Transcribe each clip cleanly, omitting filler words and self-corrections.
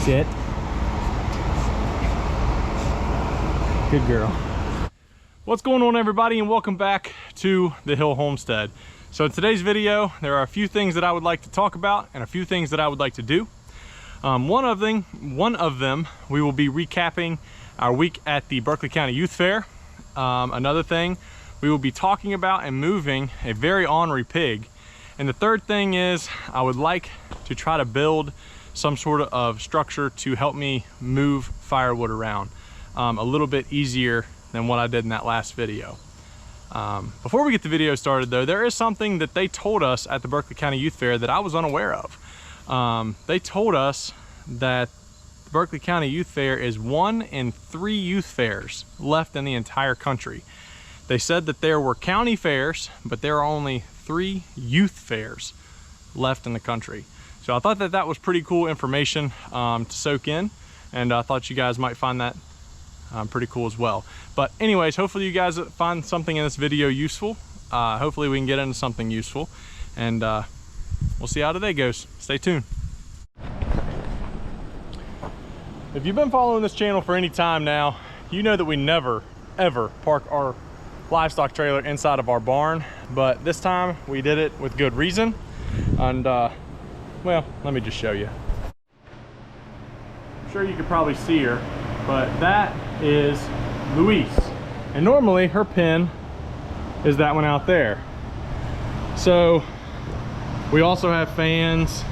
Sit. Good girl. What's going on, everybody, and welcome back to the Hill Homestead. So in today's video, there are a few things that I would like to talk about and a few things that I would like to do. One of them, we will be recapping our week at the Berkeley County Youth Fair. Another thing, we will be talking about and moving a very ornery pig. And the third thing is, I would like to try to build some sort of structure to help me move firewood around a little bit easier than what I did in that last video. Before we get the video started though, there is something that they told us at the Berkeley County Youth Fair that I was unaware of. They told us that the Berkeley County Youth Fair is 1 in 3 youth fairs left in the entire country. They said that there were county fairs, but there are only 3 youth fairs left in the country. So I thought that that was pretty cool information to soak in, and I thought you guys might find that pretty cool as well. But anyways, hopefully you guys find something in this video useful. Hopefully we can get into something useful, and we'll see how today goes. Stay tuned. If you've been following this channel for any time now, you know that we never ever park our livestock trailer inside of our barn, but this time we did it with good reason. And well, let me just show you. I'm sure you could probably see her, but that is Louise, and normally her pen is that one out there. So we also have fans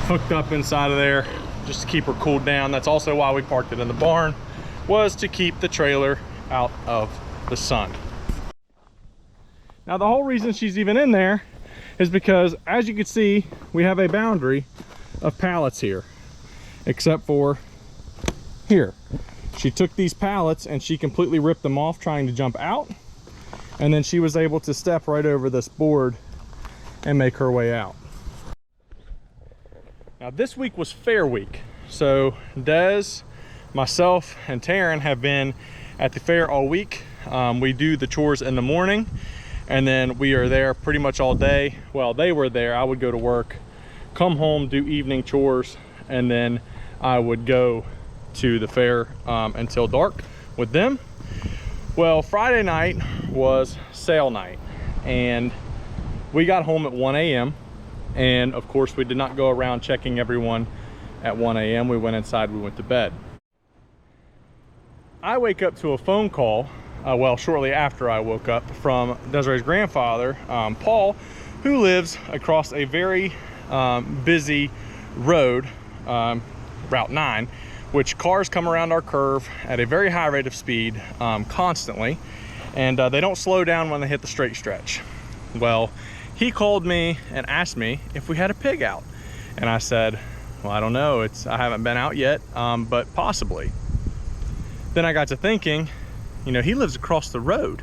hooked up inside of there just to keep her cooled down. That's also why we parked it in the barn, was to keep the trailer out of the sun. Now the whole reason she's even in there is because, as you can see, we have a boundary of pallets here, except for here. She took these pallets and she completely ripped them off trying to jump out, and then she was able to step right over this board and make her way out. Now this week was fair week, so Des, myself, and Taryn have been at the fair all week. We do the chores in the morning, and then we are there pretty much all day. Well, they were there. I would go to work, come home, do evening chores, and then I would go to the fair until dark with them. Well, Friday night was sale night, and we got home at 1 a.m. and of course we did not go around checking everyone at 1 a.m. We went inside, we went to bed. I wake up to a phone call, well, shortly after I woke up, from Desiree's grandfather, Paul, who lives across a very busy road, Route 9, which cars come around our curve at a very high rate of speed constantly, and they don't slow down when they hit the straight stretch. Well, he called me and asked me if we had a pig out, and I said, well, I don't know, I haven't been out yet, but possibly. Then I got to thinking, you know, he lives across the road.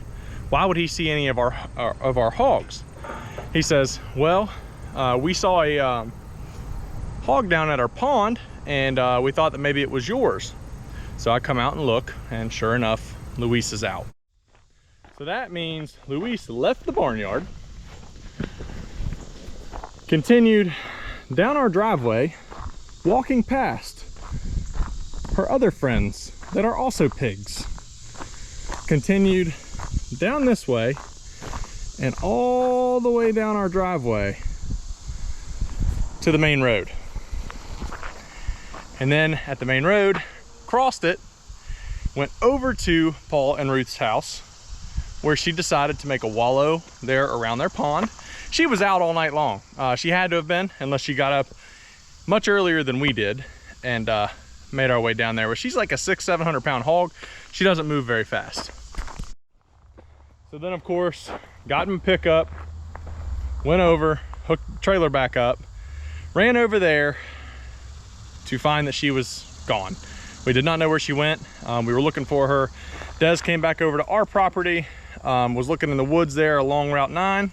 Why would he see any of our hogs? He says, well, we saw a hog down at our pond, and we thought that maybe it was yours. So I come out and look, and sure enough, Luis is out. So that means Luis left the barnyard, continued down our driveway, walking past her other friends that are also pigs, continued down this way and all the way down our driveway to the main road. And then at the main road, crossed it, went over to Paul and Ruth's house, where she decided to make a wallow there around their pond. She was out all night long. She had to have been, unless she got up much earlier than we did, and made our way down there. But she's like a 600-700 pound hog. She doesn't move very fast. So then, of course, got in a pickup, went over, hooked the trailer back up, ran over there to find that she was gone. We did not know where she went. We were looking for her. Des came back over to our property, was looking in the woods there along Route 9.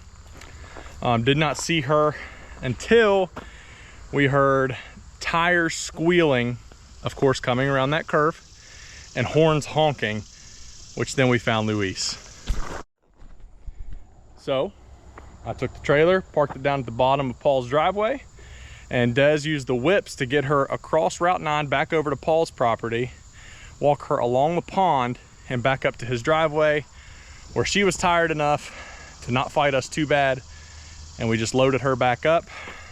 Did not see her until we heard tires squealing, of course, coming around that curve, and horns honking, which then we found Luis. So I took the trailer, parked it down at the bottom of Paul's driveway, And Des used the whips to get her across Route 9 back over to Paul's property, walk her along the pond and back up to his driveway, where she was tired enough to not fight us too bad. And we just loaded her back up,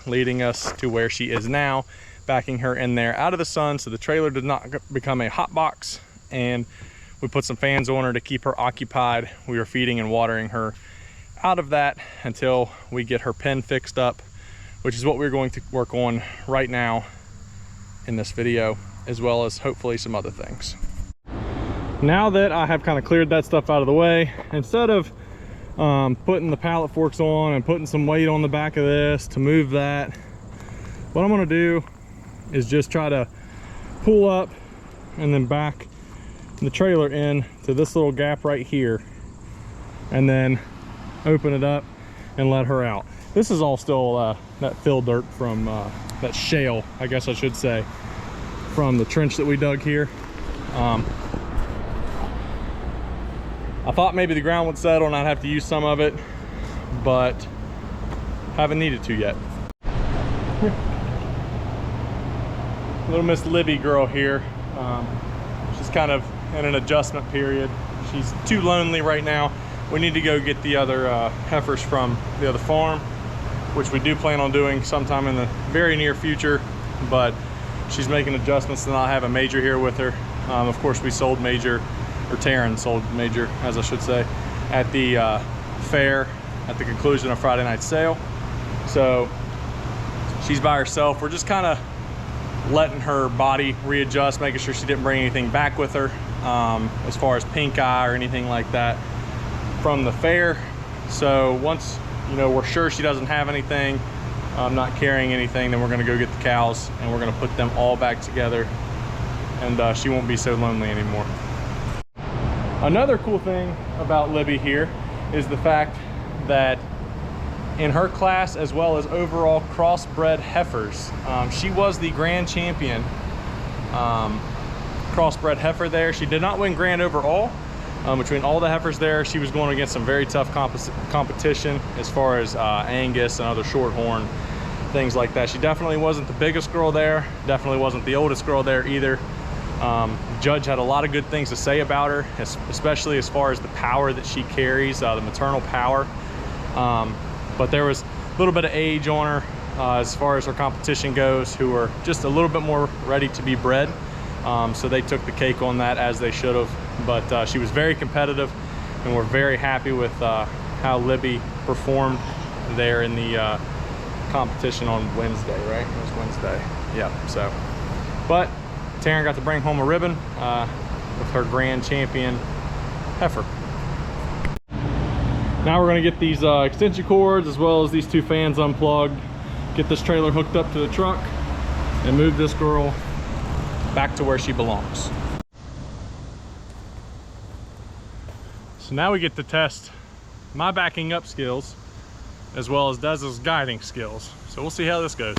leading us to where she is now, backing her in there out of the sun so the trailer did not become a hot box. And we put some fans on her to keep her occupied. We were feeding and watering her out of that until we get her pen fixed up, which is what we're going to work on right now in this video, as well as hopefully some other things. Now that I have kind of cleared that stuff out of the way, instead of putting the pallet forks on and putting some weight on the back of this to move that, what I'm gonna do is just try to pull up and then back the trailer in to this little gap right here, and then open it up and let her out. This is all still that fill dirt from that shale, I guess I should say, from the trench that we dug here. I thought maybe the ground would settle and I'd have to use some of it, but haven't needed to yet. Little Miss Libby girl here. She's kind of in an adjustment period. She's too lonely right now. We need to go get the other heifers from the other farm, which we do plan on doing sometime in the very near future, but she's making adjustments to not have a Major here with her. Of course, we sold Major, or Taryn sold Major, as I should say, at the fair at the conclusion of Friday night sale. So she's by herself. We're just kind of letting her body readjust, making sure she didn't bring anything back with her as far as pink eye or anything like that from the fair. So once, you know, we're sure she doesn't have anything, not carrying anything, then we're gonna go get the cows and we're gonna put them all back together, and she won't be so lonely anymore. Another cool thing about Libby here is the fact that in her class, as well as overall crossbred heifers, she was the grand champion crossbred heifer there. She did not win grand overall. Between all the heifers there, she was going against some very tough competition as far as Angus and other shorthorn, things like that. She definitely wasn't the biggest girl there, definitely wasn't the oldest girl there either. Judge had a lot of good things to say about her, especially as far as the power that she carries, the maternal power. But there was a little bit of age on her as far as her competition goes, who were just a little bit more ready to be bred. So they took the cake on that, as they should have. But she was very competitive, and we're very happy with how Libby performed there in the competition on Wednesday, right? It was Wednesday. Yeah, so. But Taryn got to bring home a ribbon with her grand champion heifer. Now we're gonna get these extension cords as well as these two fans unplugged, get this trailer hooked up to the truck, and move this girl back to where she belongs. So now we get to test my backing up skills as well as Dez's guiding skills. So we'll see how this goes.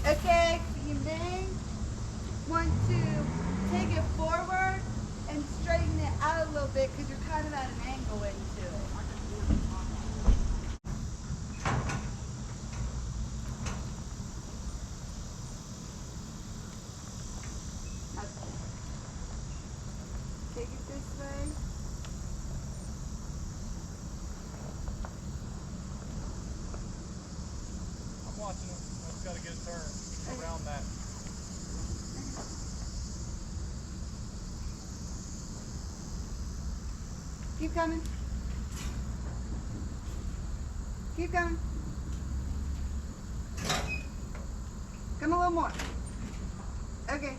Okay, you may want to take it forward and straighten it out a little bit because you're kind of at an angle into it. Okay. Take it this way. watching it. It's got to get a turn around that. Keep coming. Keep coming. Come a little more. Okay.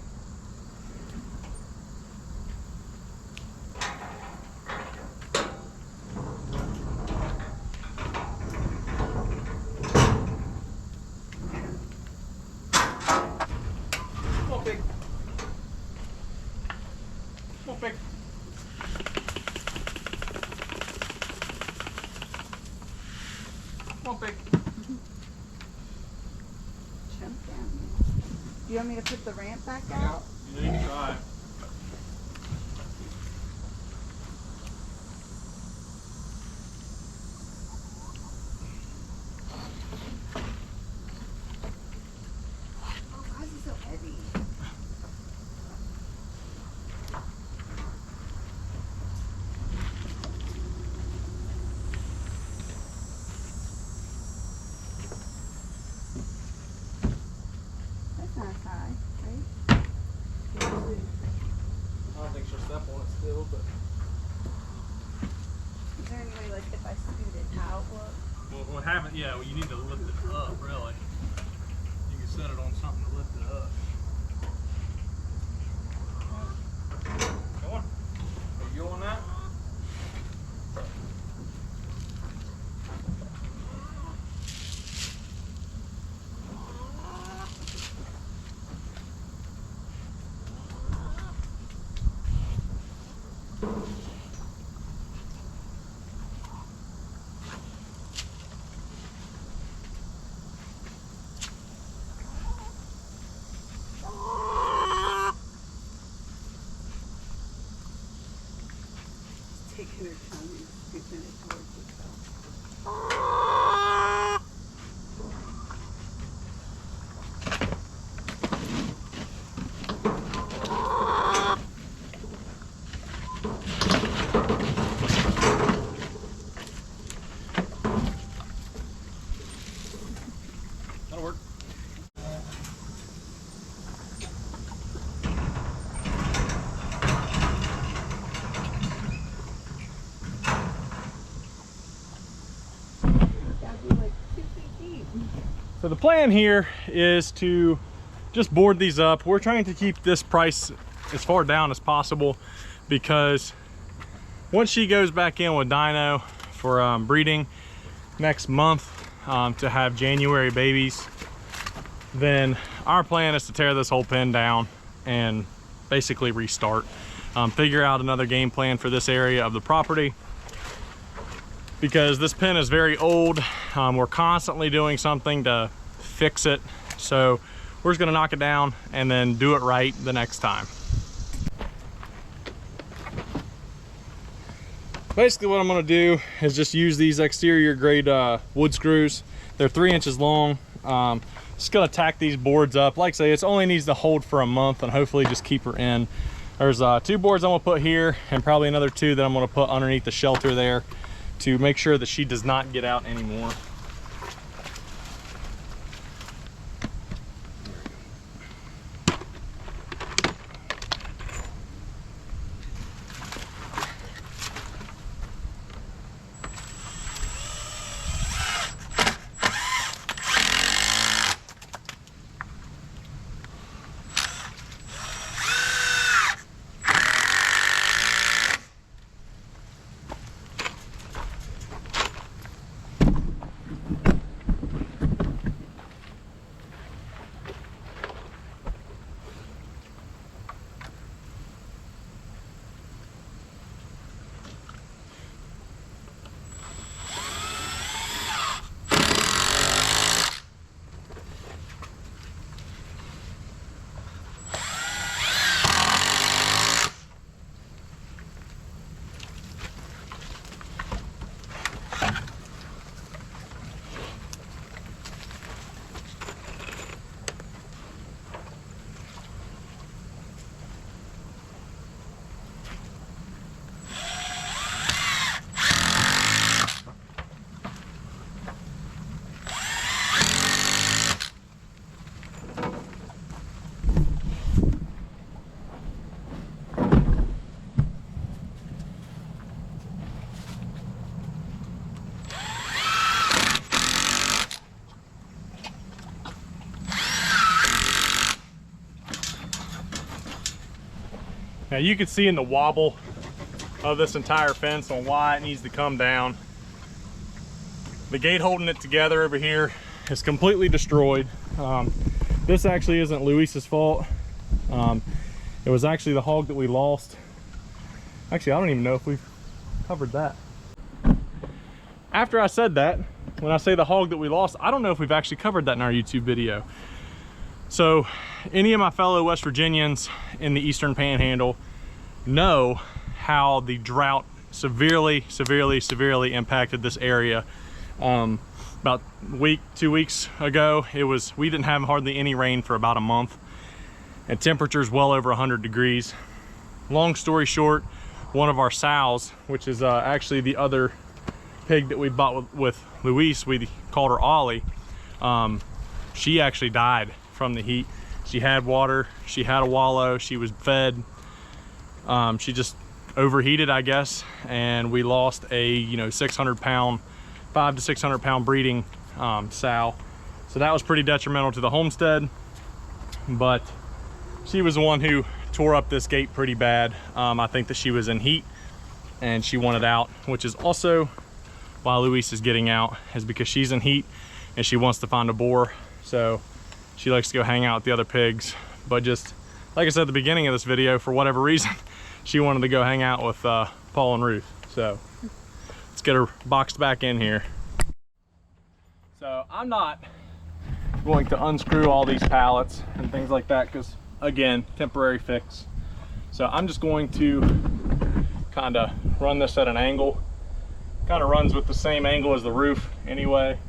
Come on, pig. Come on, pig. Come on, pig. Jump down. Do you want me to put the ramp back Yeah, out? you need to try. Oh, why is it so heavy? That's not high, right? I don't think she'll step on it still, but Is there any way, like, if I scoot it out, well, have it. Yeah, well, you need to lift it up, really. You can set it on something to lift it up. Go on. Are you on that? taking her tongue and scooping it towards itself. That'll work. So the plan here is to just board these up. We're trying to keep this price as far down as possible because once she goes back in with Dino for breeding next month to have January babies, then our plan is to tear this whole pen down and basically restart. Figure out another game plan for this area of the property because this pen is very old. We're constantly doing something to fix it. So we're just gonna knock it down and then do it right the next time. Basically what I'm gonna do is just use these exterior grade wood screws. They're 3 inches long. Just gonna tack these boards up. Like I say, it only needs to hold for a month and hopefully just keep her in. There's 2 boards I'm gonna put here and probably another 2 that I'm gonna put underneath the shelter there to make sure that she does not get out anymore. Now you can see in the wobble of this entire fence on why it needs to come down. The gate holding it together over here is completely destroyed. This actually isn't Luis's fault. It was actually the hog that we lost. Actually, I don't even know if we've covered that. After I said that, when I say the hog that we lost, I don't know if we've actually covered that in our YouTube video. So any of my fellow West Virginians in the Eastern Panhandle know how the drought severely impacted this area. About a week, 2 weeks ago, we didn't have hardly any rain for about a month, and temperatures well over 100 degrees. Long story short, one of our sows, which is actually the other pig that we bought with Luis, we called her Ollie, she actually died from the heat. She had water, she had a wallow, she was fed, she just overheated, I guess, and we lost a 500 to 600 pound breeding sow. So that was pretty detrimental to the homestead, but she was the one who tore up this gate pretty bad. I think that she was in heat and she wanted out, which is also why Luis is getting out, is because she's in heat and she wants to find a boar. So she likes to go hang out with the other pigs, but just like I said at the beginning of this video, for whatever reason she wanted to go hang out with Paul and Ruth. So let's get her boxed back in here. So I'm not going to unscrew all these pallets and things like that because, again, temporary fix. So I'm just going to kind of run this at an angle. Kind of runs with the same angle as the roof anyway.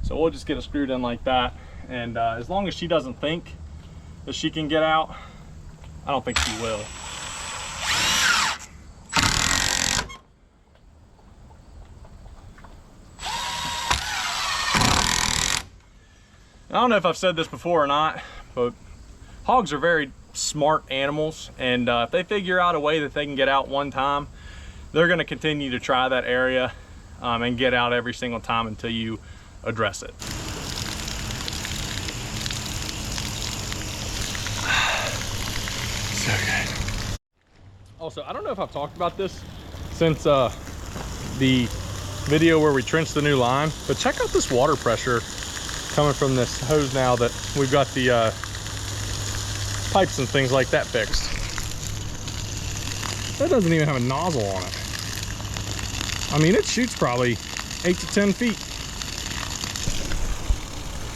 So we'll just get it screwed in like that. And as long as she doesn't think that she can get out, I don't think she will. I don't know if I've said this before or not, but hogs are very smart animals, and if they figure out a way that they can get out one time, they're going to continue to try that area and get out every single time until you address it. So good. Also, I don't know if I've talked about this since the video where we trenched the new line, but check out this water pressure coming from this hose now that we've got the pipes and things like that fixed. That doesn't even have a nozzle on it. I mean, it shoots probably 8 to 10 feet.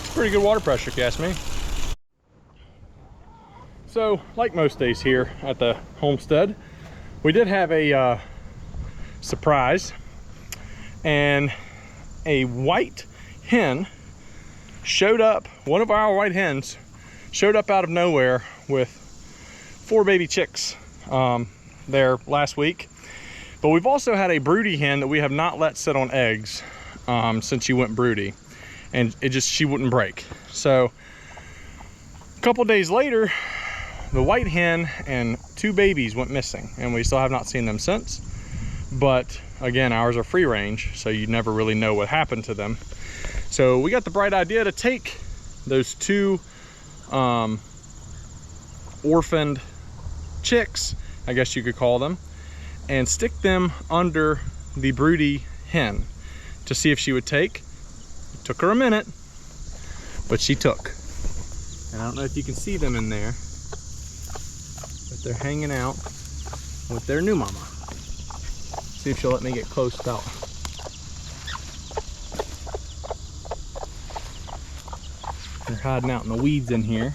It's pretty good water pressure if you ask me. So, like most days here at the homestead, we did have a surprise, and a white hen showed up. One of our white hens showed up out of nowhere with 4 baby chicks there last week. But we've also had a broody hen that we have not let sit on eggs since she went broody, and she wouldn't break. So a couple days later, the white hen and 2 babies went missing, and we still have not seen them since. But again, ours are free range, so you never really know what happened to them. So we got the bright idea to take those 2 orphaned chicks, I guess you could call them, and stick them under the broody hen to see if she would take. It took her a minute, but she took. And I don't know if you can see them in there, but they're hanging out with their new mama. See if she'll let me get close out. They're hiding out in the weeds in here.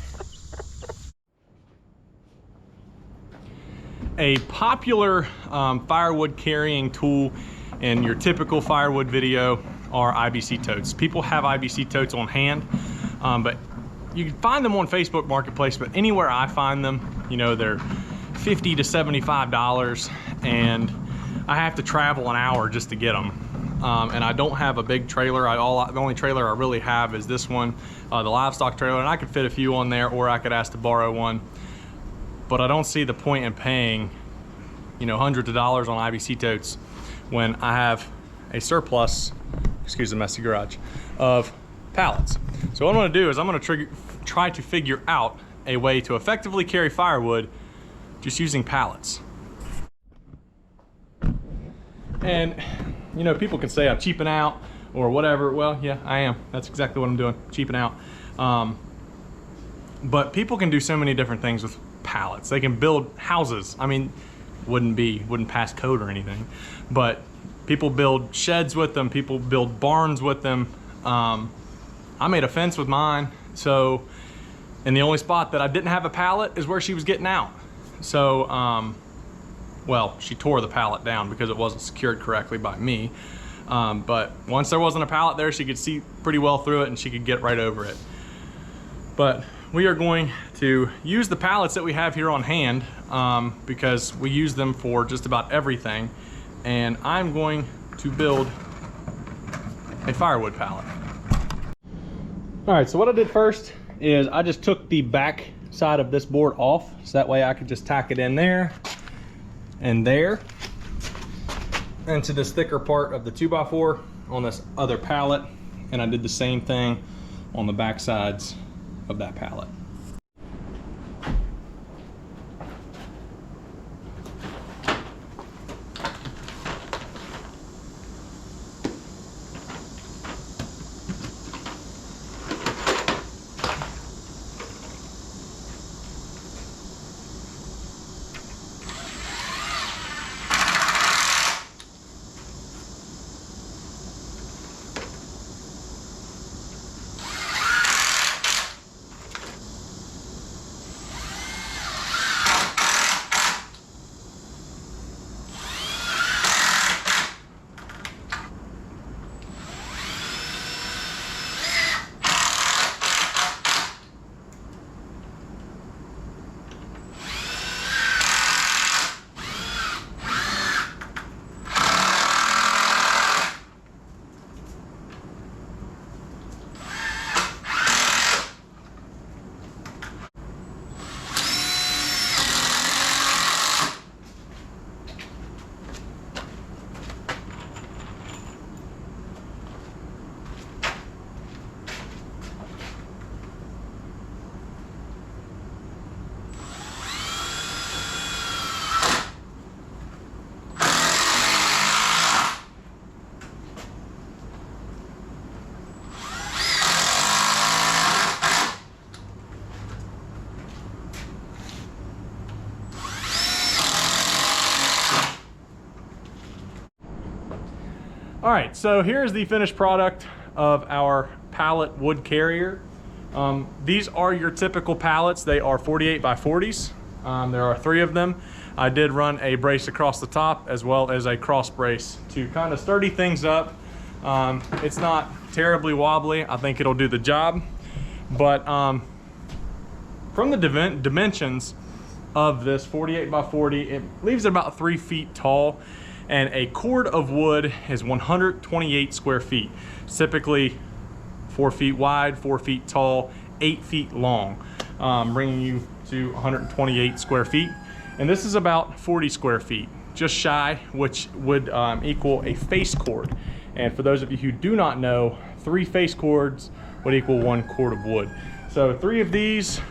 A popular firewood carrying tool in your typical firewood video are IBC totes. People have IBC totes on hand, but you can find them on Facebook Marketplace, but anywhere I find them, you know, they're $50 to $75, and I have to travel an hour just to get them. And I don't have a big trailer. The only trailer I really have is this one, the livestock trailer, and I could fit a few on there, or I could ask to borrow one. But I don't see the point in paying, you know, hundreds of dollars on IBC totes when I have a surplus, excuse the messy garage, of pallets. So what I'm gonna do is I'm gonna try to figure out a way to effectively carry firewood just using pallets. And you know, people can say I'm cheaping out or whatever. Well, yeah, I am. That's exactly what I'm doing, cheaping out. But people can do so many different things with pallets. They can build houses. I mean, wouldn't pass code or anything, but people build sheds with them. People build barns with them. I made a fence with mine. So, and the only spot that I didn't have a pallet is where she was getting out. So, well, she tore the pallet down because it wasn't secured correctly by me. But once there wasn't a pallet there, she could see pretty well through it and she could get right over it. But we are going to use the pallets that we have here on hand because we use them for just about everything. And I'm going to build a firewood pallet. All right, so what I did first is I just took the back side of this board off, so that way I could just tack it in there and there into this thicker part of the 2x4 on this other pallet. And I did the same thing on the back sides of that pallet. All right, so here's the finished product of our pallet wood carrier. These are your typical pallets. They are 48 by 40s. There are 3 of them. I did run a brace across the top as well as a cross brace to kind of sturdy things up. It's not terribly wobbly. I think it'll do the job. But from the dimensions of this 48 by 40, it leaves it about 3 feet tall. And a cord of wood is 128 square feet. It's typically 4 feet wide, 4 feet tall, 8 feet long, bringing you to 128 square feet. And this is about 40 square feet, just shy, which would equal a face cord. And for those of you who do not know, 3 face cords would equal 1 cord of wood. So 3 of these,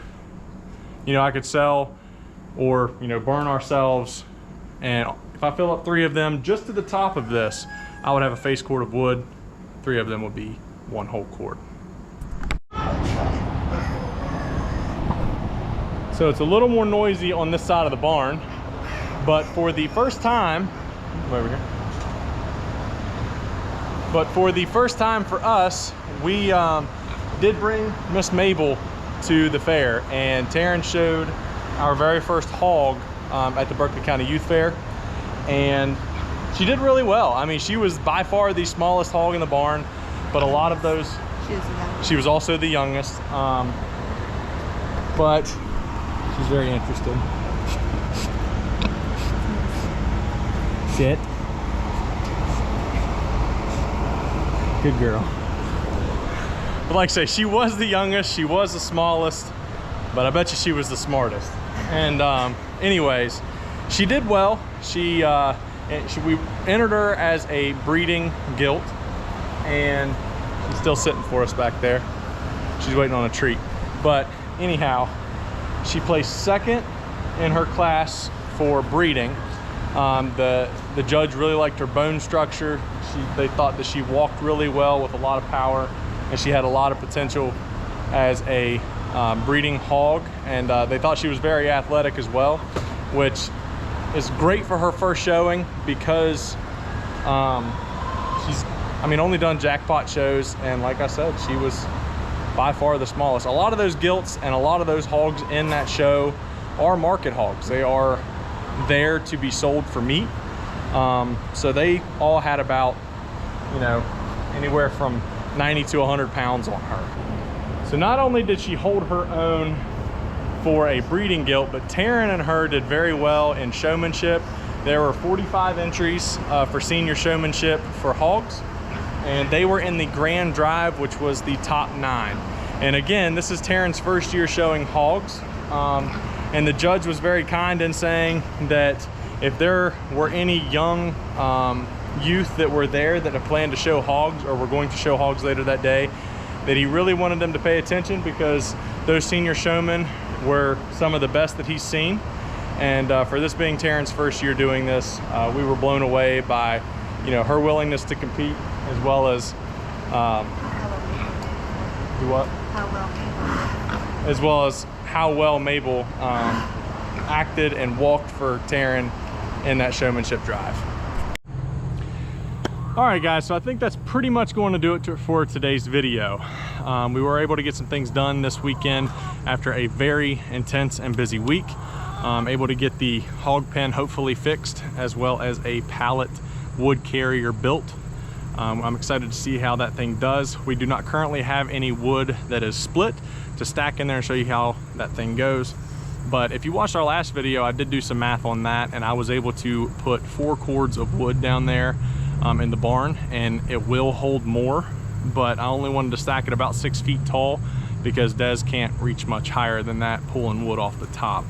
you know, I could sell or, you know, burn ourselves. And if I fill up 3 of them just to the top of this, I would have a face cord of wood. 3 of them would be 1 whole cord. So it's a little more noisy on this side of the barn, but for the first time, over here. But for the first time for us, we did bring Miss Mabel to the fair, and Taryn showed our very first hog at the Berkeley County Youth Fair, and she did really well. I mean, she was by far the smallest hog in the barn, but a lot of those, she was also the youngest, but she's very interested. Sit. Good girl. But like I say, she was the youngest, she was the smallest, but I bet you she was the smartest. And anyways, she did well. We entered her as a breeding gilt, and she's still sitting for us back there. She's waiting on a treat. But anyhow, she placed second in her class for breeding. The judge really liked her bone structure. They thought that she walked really well with a lot of power, and she had a lot of potential as a breeding hog, and they thought she was very athletic as well, which is great for her first showing because she's, I mean, only done jackpot shows, and like I said, she was by far the smallest. A lot of those gilts and a lot of those hogs in that show are market hogs. They are there to be sold for meat. So they all had about, you know, anywhere from 90 to 100 pounds on her. So not only did she hold her own for a breeding gilt, but Taryn and her did very well in showmanship. There were 45 entries for senior showmanship for hogs, and they were in the grand drive, which was the top 9. And again, this is Taryn's first year showing hogs, and the judge was very kind in saying that if there were any young youth that were there that had planned to show hogs or were going to show hogs later that day, that he really wanted them to pay attention, because those senior showmen were some of the best that he's seen. And for this being Taryn's first year doing this, we were blown away by, you know, her willingness to compete, as well as as well as how well Mabel acted and walked for Taryn in that showmanship drive. All right, guys, so I think that's pretty much going to do it for today's video. We were able to get some things done this weekend after a very intense and busy week. Able to get the hog pen hopefully fixed, as well as a pallet wood carrier built. I'm excited to see how that thing does. We do not currently have any wood that is split to stack in there and show you how that thing goes. But if you watched our last video, I did do some math on that, and I was able to put 4 cords of wood down there in the barn, and it will hold more, but I only wanted to stack it about 6 feet tall because Des can't reach much higher than that pulling wood off the top.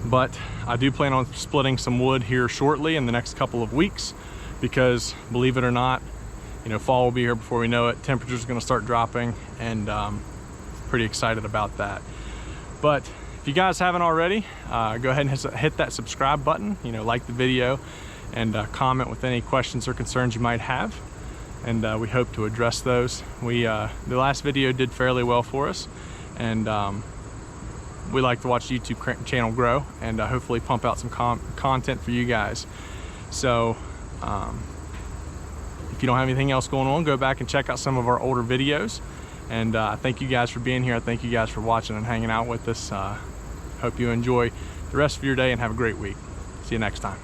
But I do plan on splitting some wood here shortly in the next couple of weeks, because believe it or not, you know, fall will be here before we know it. Temperatures are going to start dropping, and pretty excited about that. But if you guys haven't already, go ahead and hit that subscribe button, you know, like the video, and comment with any questions or concerns you might have, and we hope to address those. The last video did fairly well for us, and we like to watch the YouTube channel grow, and hopefully pump out some content for you guys. So if you don't have anything else going on, go back and check out some of our older videos, and thank you guys for being here. I thank you guys for watching and hanging out with us. Hope you enjoy the rest of your day and have a great week. See you next time.